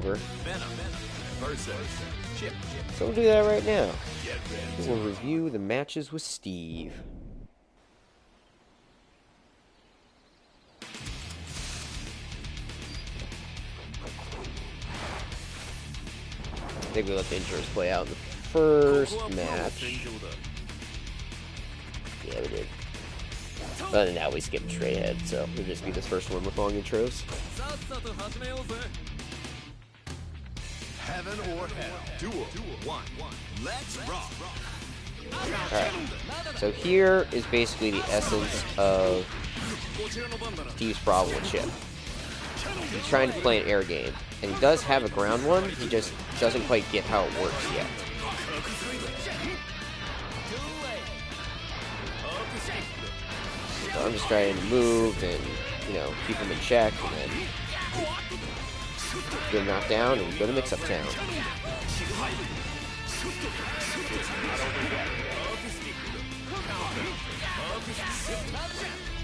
over. So we'll do that right now. We'll review the matches with Steve. I think we let the intros play out in the first match. Yeah, we did. Other than that, we skipped straight ahead, so it'll just be this first one with long intros. Heaven or hell. Duel 1. Let's rock. Alright, so here is basically the essence of Steve's problem with Chipp. He's trying to play an air game, and he does have a ground one, he just doesn't quite get how it works yet. So I'm just trying to move and, you know, keep him in check, and then get him knocked down and go to mix-up town.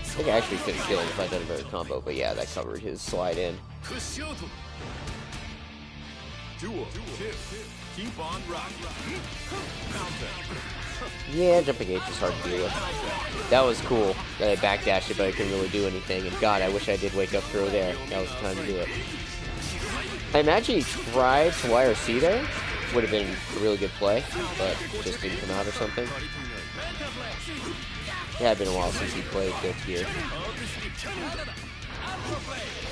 I think I actually could have killed if I'd done a better combo, but yeah, that covered his slide in. Yeah, jumping H is hard to deal with. That was cool that I backdashed it, but I couldn't really do anything. And God, I wish I did wake up throw there. That was the time to do it. I imagine he tried to YRC there. Would have been a really good play, but just didn't come out or something. It had been a while since he played this gear.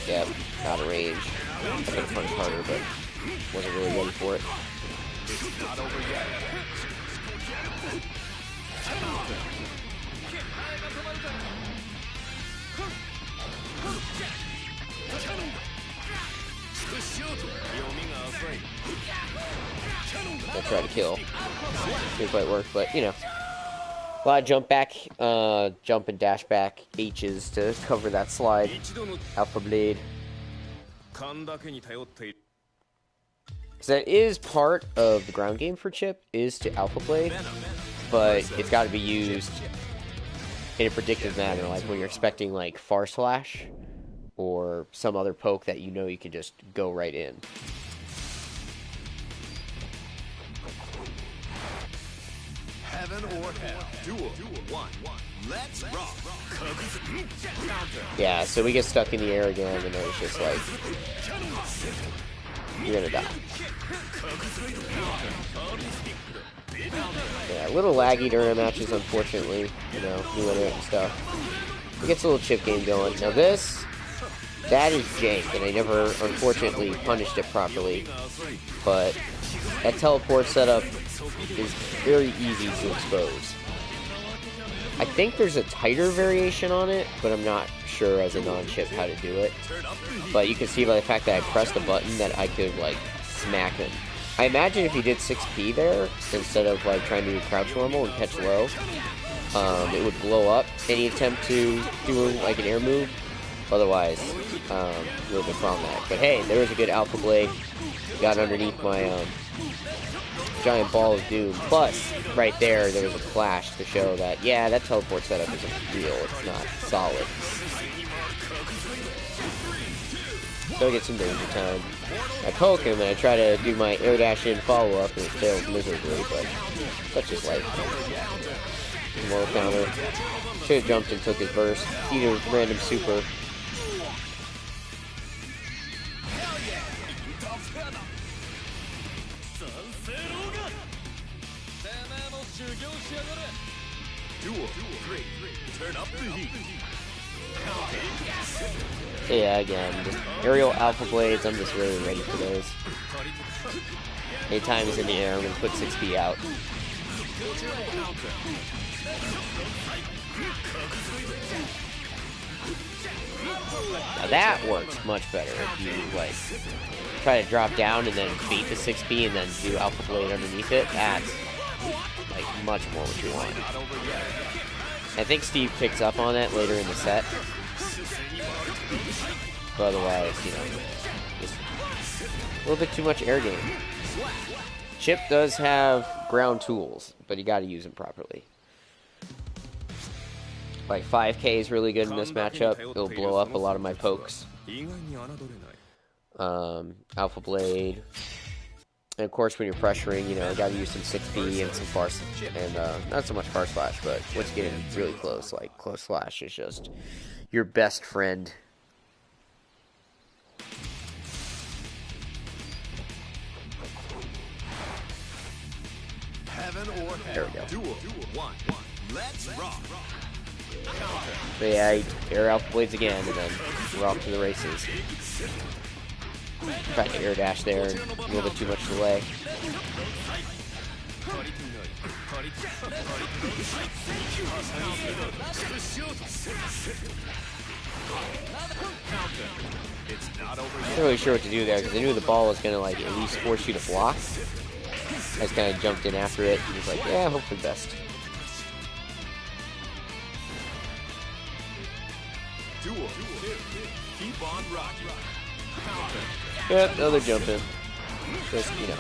Yeah, out of range. I could have punched harder, but wasn't really ready for it. I'll try to kill. Didn't quite work, but you know. A lot of jump back, jump and dash back H's to cover that slide. Alpha Blade. Because that is part of the ground game for Chipp, is to Alpha Blade, but it's got to be used in a predictive manner, like when you're expecting like Far Slash or some other poke that you know you can just go right in. Heaven or hell. Duel 1. Let's rock. Yeah, so we get stuck in the air again, and then it's just like, you're gonna die. Yeah, a little laggy during our matches, unfortunately. You know, new internet and stuff. It gets a little Chipp game going. Now this, that is jank, and I never, unfortunately, punished it properly. But that teleport setup is very easy to expose. I think there's a tighter variation on it, but I'm not sure as a non-Chipp how to do it. But you can see by the fact that I pressed the button that I could, like, smack him. I imagine if you did 6P there, instead of, like, trying to do crouch normal and catch low, it would blow up any attempt to do, like, an air move. Otherwise, a little bit problematic. But hey, there was a good Alpha Blade. Got underneath my, giant ball of doom. Plus, right there was a flash to show that, yeah, that teleport setup isn't real. It's not solid. So I get some danger time. I poke him and I try to do my air dash in follow up and it fails miserably, but that's just life. More counter. Should have jumped and took his burst. Eat a random super. Yeah, again, just aerial Alpha Blades, I'm just really ready for those. Anytime he's in the air, I'm going to put 6P out. Now that works much better if you, like, try to drop down and then bait the 6P and then do Alpha Blade underneath it. That's, like, much more what you want. I think Steve picks up on that later in the set. But otherwise, you know, just a little bit too much air game. Chipp does have ground tools, but you gotta use them properly. Like 5K is really good in this matchup. It'll blow up a lot of my pokes. Alpha Blade. And of course, when you're pressuring, you know, you gotta use some 6B and some far, and not so much far slash, but once you get in really close, like close slash is just your best friend. Heaven or There hell. we go. Duel. One. Let's rock. So yeah, air Alpha Blades again, and then we're off to the races. Tried to air dash there, and a little bit too much delay. I'm not really sure what to do there, because I knew the ball was going to like at least force you to block. I just kind of jumped in after it, and was like, yeah, hope for the best. Duel. Keep on rocking. Yep, another jump in. Just, you know,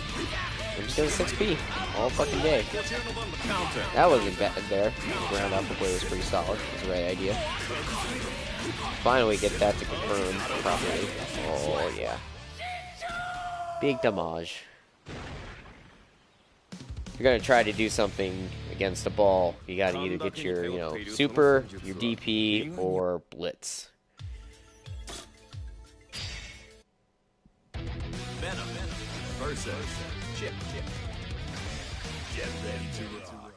I'm just going 6P all fucking day. That wasn't bad there. The ground Alpha Blade was pretty solid. It was the right idea. Finally get that to confirm properly. Oh, yeah. Big damage. If you're going to try to do something against the ball, you got to either get your, you know, super, your DP, or blitz. Venom versus Chipp. Get ready to rock.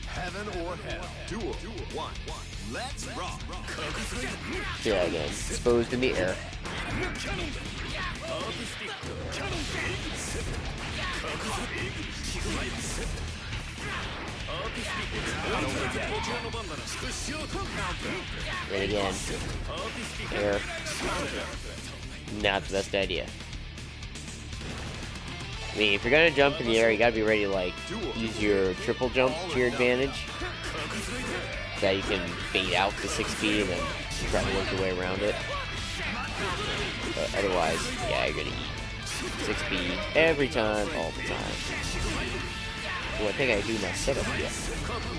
Heaven or hell. Duel. One. Let's rock. Yeah, again, exposed in the air. And again, air. Not the best idea. I mean, if you're gonna jump in the air, you gotta be ready to, like, use your triple jump to your advantage. That you can bait out the 6P and then try to work your way around it. But otherwise, yeah, you're gonna eat 6P every time, all the time. Oh, I think I do my setup yet.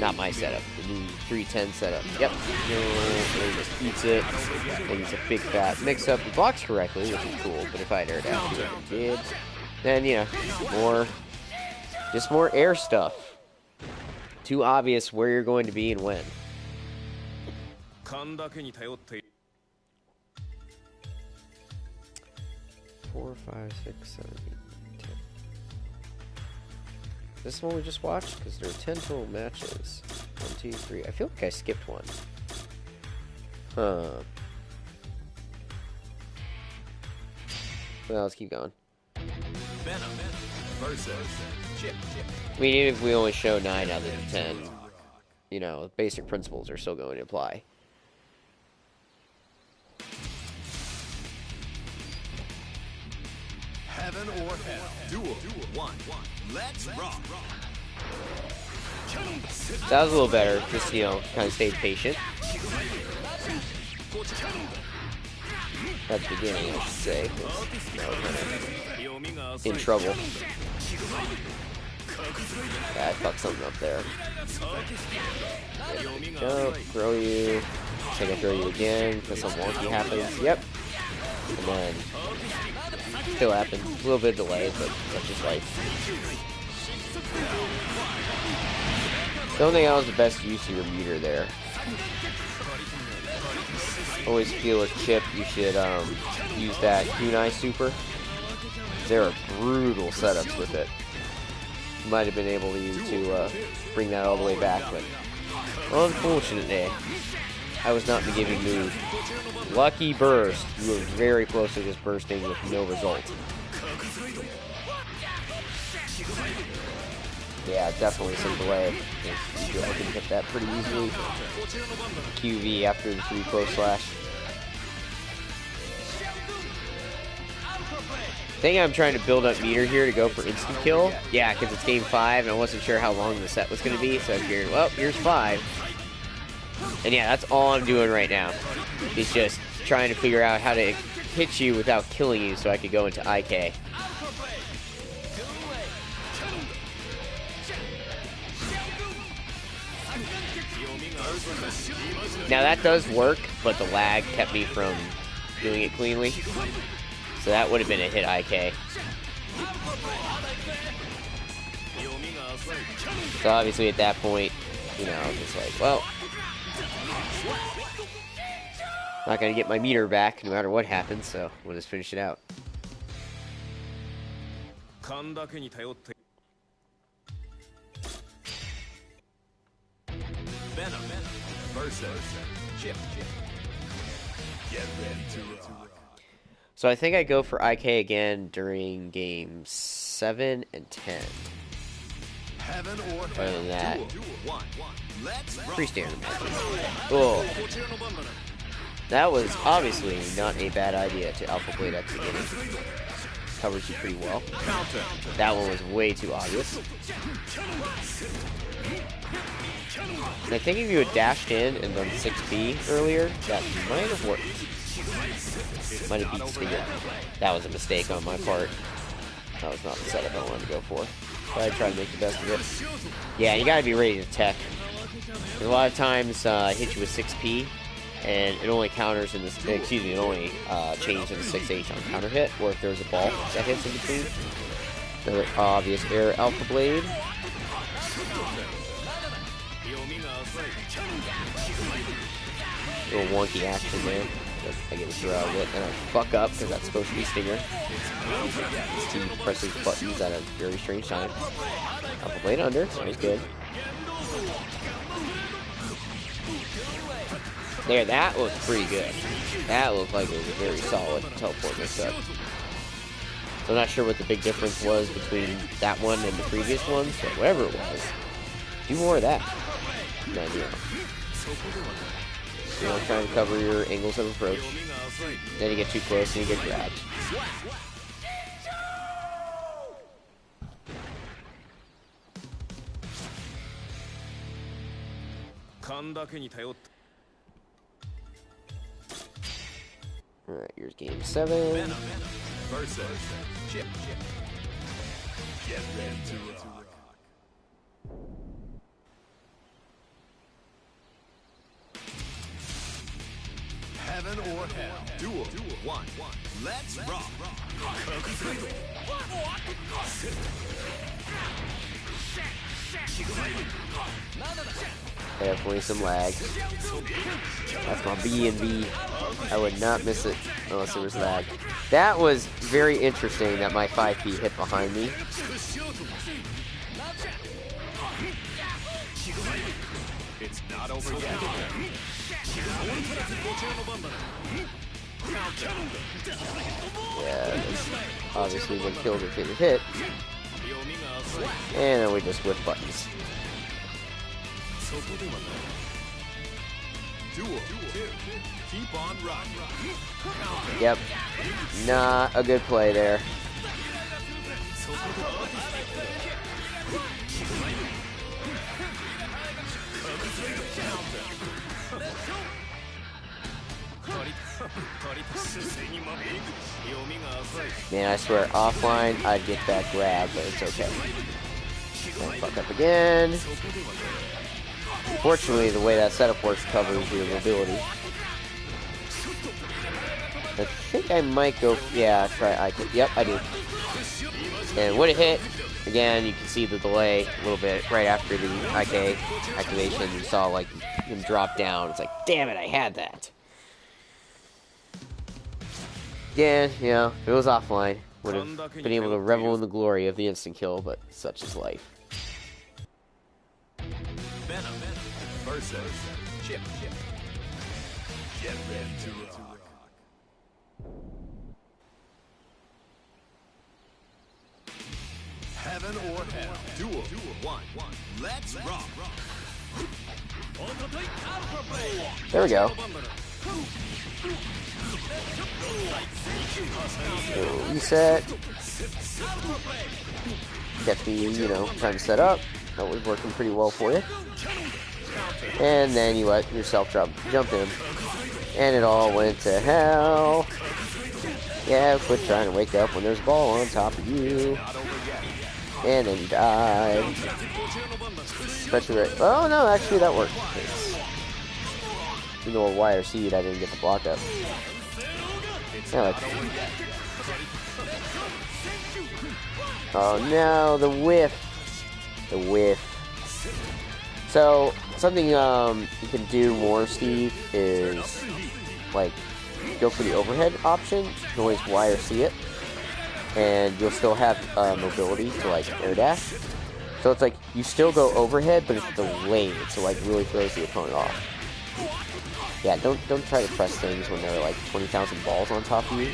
Not my setup, the new 310 setup. Yep. He just eats it. And he's a big fat mix-up. He blocks correctly, which is cool, but if I had aired out, I did. Then, you know, just more air stuff. Too obvious where you're going to be and when. 4, 5, 6, 7, 8, 10. This is one we just watched? Because there are 10 total matches. 1, 2, 3. I feel like I skipped one. Huh. Well, let's keep going. Venom versus Chipp. I mean, even if we only show 9 out of the 10, you know, basic principles are still going to apply. Heaven or hell. Duel. One. Let's rock. That was a little better. Just, you know, kind of stayed patient. At the beginning, I should say. That was kind of in trouble. Yeah, I fucked something up there. Jump, throw you. I think I throw you again because some wonky happens. Yep. And then still happens. A little bit of delay, but that's just life. Don't think that was the best use of your meter there. Always feel with Chipp, you should use that kunai super. There are brutal setups with it. You might have been able to bring that all the way back, but unfortunately, I was not in the giving mood. Lucky burst. You were very close to just bursting with no result. Yeah, definitely some delay. I can hit that pretty easily. QV after the 3 close slash. I think I'm trying to build up meter here to go for instant kill. Yeah, because it's game 5 and I wasn't sure how long the set was going to be, so I figured, well, here's 5. And yeah, that's all I'm doing right now. It's just trying to figure out how to hit you without killing you so I could go into IK. Now that does work, but the lag kept me from doing it cleanly. So that would have been a hit IK. So obviously at that point, you know, I'm just like, well, not gonna get my meter back no matter what happens, so we'll just finish it out. Versus Chipp. Get ready to rock. So I think I go for IK again during games 7 and 10. Heaven or Other than that, pretty standard matches. Oh, that was obviously not a bad idea to Alpha Blade at the beginning. Covers you pretty well. That one was way too obvious. And I think if you had dashed in and done 6B earlier, that might have worked. Might have beat Stinger. That was a mistake on my part. That was not the setup I wanted to go for. But I tried to make the best of it. Yeah, you gotta be ready to tech. Because a lot of times I hit you with 6P, and it only counters in this. Excuse me, it only changes into 6H on counter hit, or if there's a ball that hits in between. Another obvious air Alpha Blade. A little wonky action there. I get a throw out of it, and I fuck up because that's supposed to be Stinger. Steve presses buttons at a very strange time. Alpha Blade under, very good. There, that looked pretty good. That looked like it was a very solid teleport mix-up. So I'm not sure what the big difference was between that one and the previous ones, but whatever it was, do more of that. No idea. You know, trying to cover your angles of approach. Then you get too close and you get grabbed. Alright, here's game 7. Versus Chipp. Get ready to rock. Heaven or hell. Duel. 1. Let's rock. Definitely some lag. That's my B and B. I would not miss it unless there was lag. That was very interesting that my 5P hit behind me. It's not over yet. Yeah, obviously when killed it didn't hit. And then we just whip buttons. Keep on rocking. Yep. Not a good play there. Man, I swear, offline, I'd get that grab, but it's okay. Don't fuck up again. Unfortunately, the way that setup works covers your mobility. I think I might go, yeah, try IK. Yep, I do. And when it hit, again, you can see the delay a little bit right after the IK activation. You saw, like, him drop down. It's like, damn it, I had that. Again, you know, if it was offline, would have been able to revel in the glory of the instant kill, but such is life. Versus Chipp. Get ready to rock. Heaven or hell. Duel. 1. Let's rock. There we go. So reset. Get me, you know, trying to set up. That was working pretty well for you. And then you let yourself jump in. And it all went to hell. Yeah, quit trying to wake up when there's a ball on top of you. And then you died. Especially right. Oh no, actually that worked. You know, a wire seed, I didn't get the block up. Yeah, like. Oh no, the whiff. The whiff. So, something you can do more, Steve, is like go for the overhead option. You can always wire see it. And you'll still have mobility to like air dash. So it's like you still go overhead, but it's delayed, so like really throws the opponent off. Yeah, don't try to press things when there are like 20,000 balls on top of you.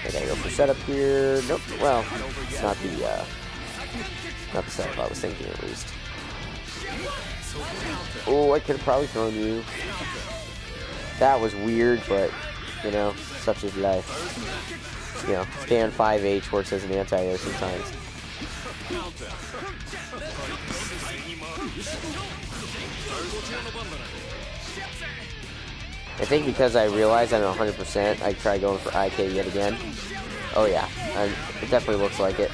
I gotta go for setup here. Nope. Well, it's not the setup I was thinking at least. Oh, I could have probably thrown you. That was weird, but you know, such is life. You know, stand 5H works as an anti-air sometimes. I think because I realized I'm 100%, I try going for IK yet again. Oh yeah, it definitely looks like it.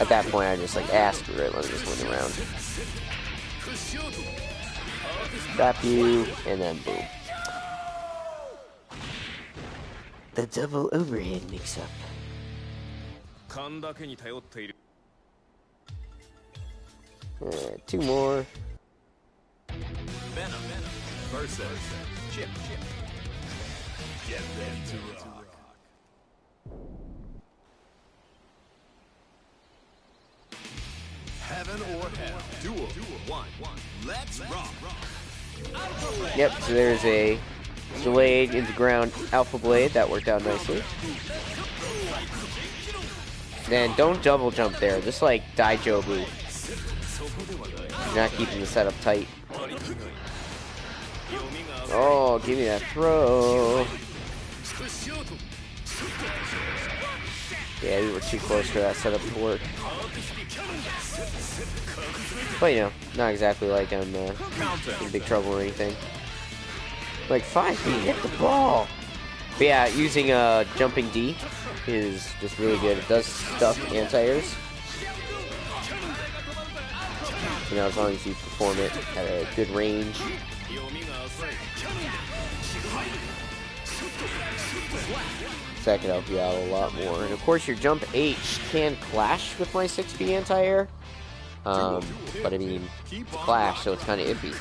At that point, I just like, screw it, let me just win the round. Trap you, and then boom. The double overhead mix-up. 2 more. Venom versus Chipp. Get ready to rock. Heaven or hell. Duel 1. Let's rock. Yep, so there's a delayed into ground alpha blade. That worked out nicely. Then don't double jump there. Just like Daijobu. You're not keeping the setup tight. Oh, give me that throw. Yeah, we were too close for that setup to work. But you know, not exactly like I'm in big trouble or anything. Like 5 feet, hit the ball. But yeah, using jumping D is just really good. It does stuff anti-airs. You know, as long as you perform it at a good range. So that can help you out a lot more. And of course, your jump H can clash with my 6B anti-air. But I mean, it's a clash, so it's kind of iffy.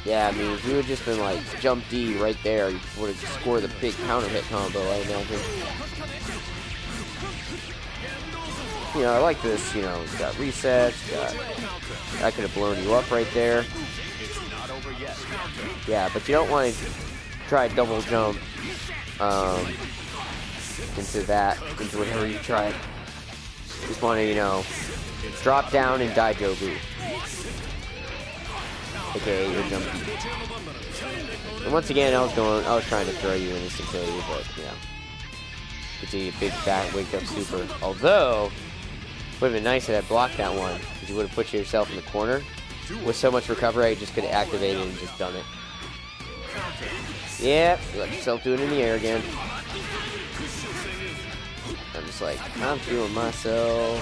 Yeah, I mean, if you would just been like jump D right there, you would have scored the big counter hit combo, I imagine. You know, I like this, you know, it's got resets, I could have blown you up right there. Yeah, but you don't want to try double jump into whatever you try. Just want to, you know, drop down and Daijobu. Okay, your jump. And once again, I was trying to throw you in this to kill you, but yeah. Continue a big fat wake up super. Although, would have been nice if I blocked that one, because you would have put yourself in the corner. With so much recovery, I just could have activated and just done it. Yep, let yourself do it in the air again. I'm just like, I'm feeling myself.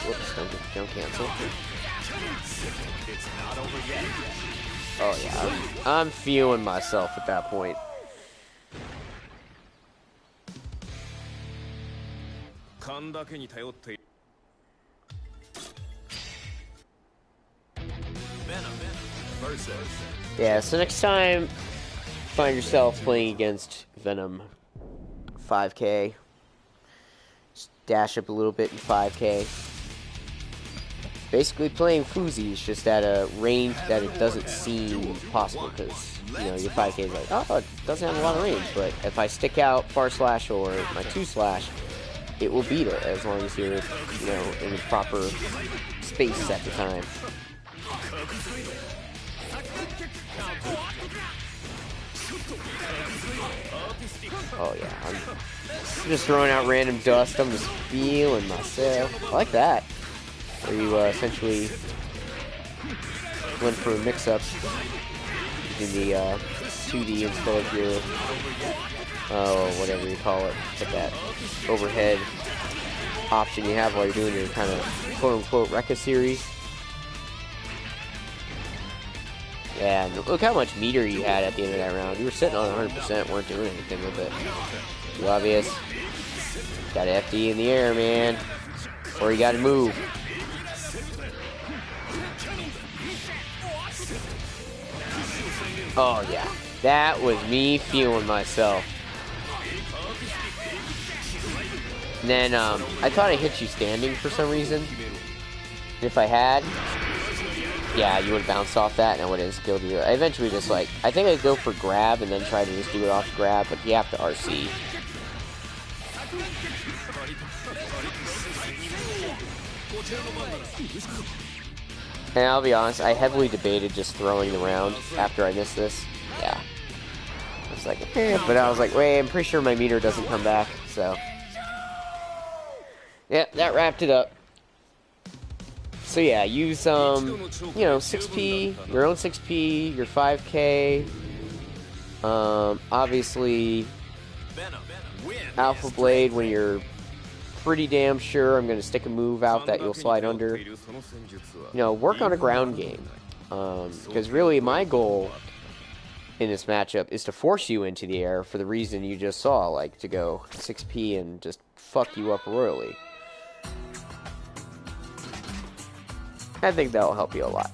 Whoops, don't cancel. Oh yeah, I'm feeling myself at that point. Yeah, so next time, find yourself playing against Venom 5K. Just dash up a little bit in 5K. Basically playing Fuzi's just at a range that it doesn't seem possible, because, you know, your 5K is like, oh, it doesn't have a lot of range, but if I stick out far slash or my 2 slash, it will beat it as long as you're, you know, in the proper space at the time. Oh yeah, I'm just throwing out random dust. I'm just feeling myself. I like that. Where you essentially went for a mix-up in the 2D instead of your, oh, whatever you call it, but that overhead option you have while you're doing your kind of quote-unquote Rekka series. Yeah, and look how much meter you had at the end of that round. You were sitting on 100%, weren't doing anything with it. Too obvious. Got FD in the air, man. Or you gotta move. Oh, yeah. That was me feeling myself. And then, I thought I hit you standing for some reason. If I had, yeah, you would have bounced off that and I would have killed you. I eventually just, like, I think I'd go for grab and then try to just do it off grab, but you have to RC. And I'll be honest, I heavily debated just throwing the round after I missed this. Yeah. I was like, eh, but I was like, wait, I'm pretty sure my meter doesn't come back, so. Yeah, that wrapped it up. So yeah, use, you know, 6P, your own 6P, your 5K, obviously, Alpha Blade when you're pretty damn sure I'm going to stick a move out that you'll slide under. You know, work on a ground game. Because really my goal in this matchup is to force you into the air for the reason you just saw, like to go 6P and just fuck you up royally. I think that'll help you a lot.